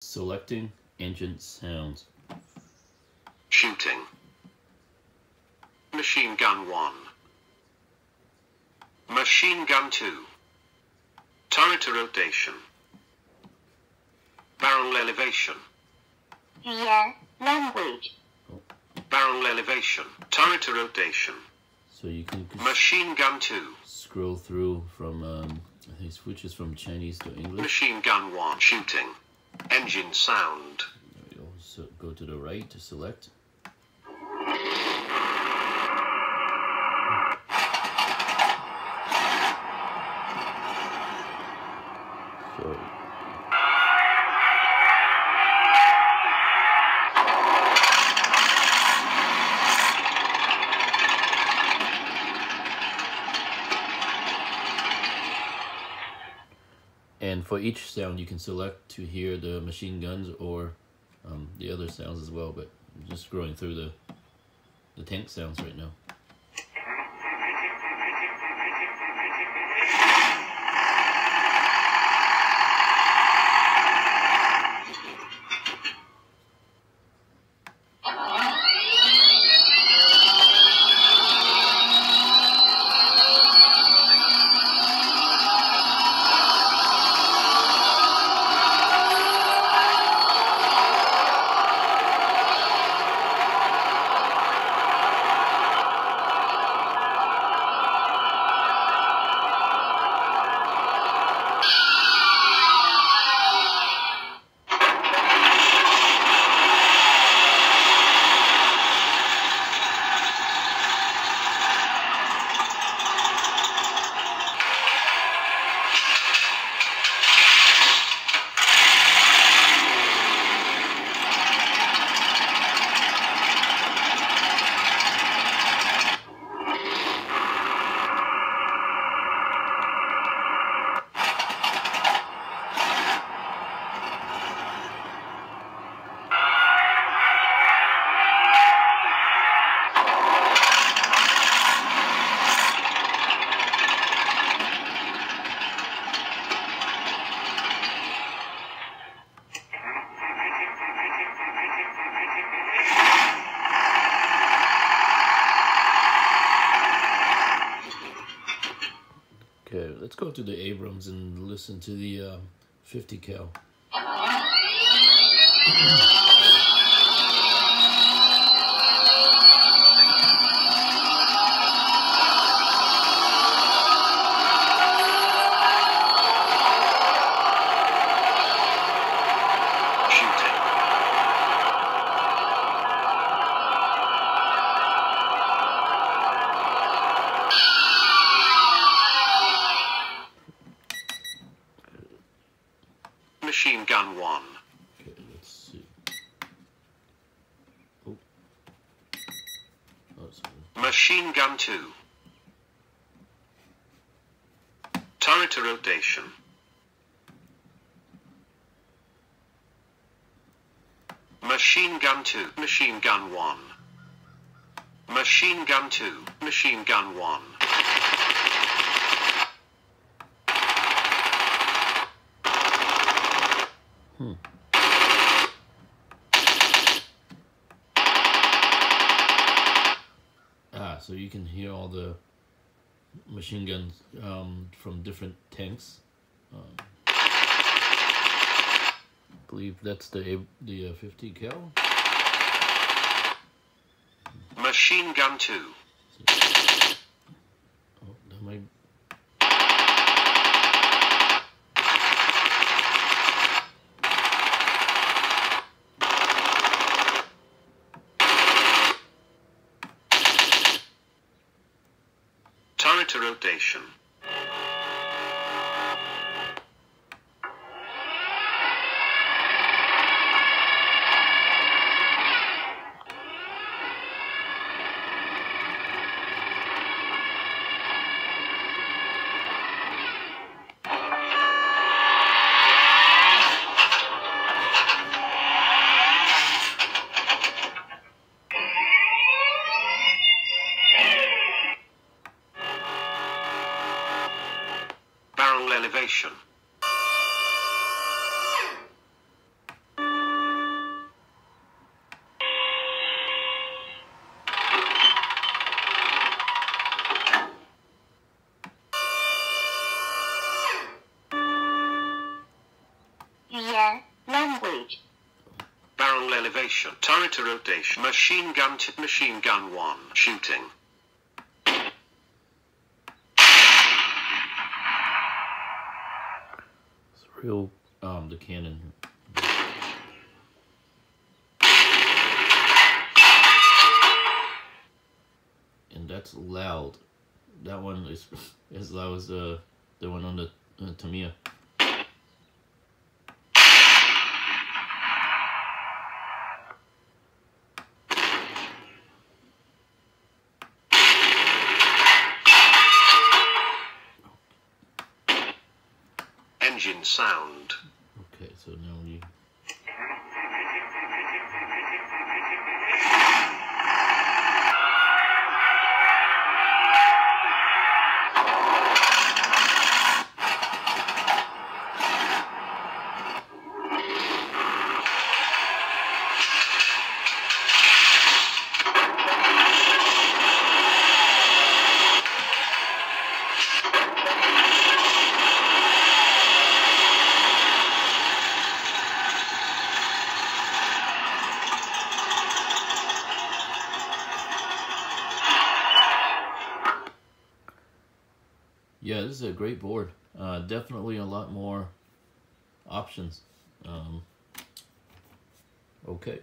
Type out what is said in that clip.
Selecting engine sounds. Shooting. Machine gun 1. Machine gun 2. Turret rotation. Barrel elevation. Yeah, language. Barrel elevation. Turret rotation. So you can Machine gun 2. scroll through from, I think it switches from Chinese to English. Machine gun 1. Shooting. Engine sound. You also go to the right to select. So and for each sound you can select to hear the machine guns or the other sounds as well, but I'm just scrolling through the tank sounds right now. Okay, let's go to the Abrams and listen to the 50 cal. Machine gun 1. Okay, let's see. Oh. Oh, sorry. Machine gun 2. Turret rotation. Machine gun 2. Machine gun 1. Machine gun 2. Machine gun 1. So you can hear all the machine guns from different tanks. I believe that's the 50 cal. Machine gun 2. Oh, that might. Turret rotation. elevation, turret rotation, machine gun 2, machine gun 1, shooting. It's real, the cannon. And that's loud. That one is as loud as the one on the Tamiya. Engine sound. Okay, so now we. Yeah, this is a great board. Definitely a lot more options. Okay.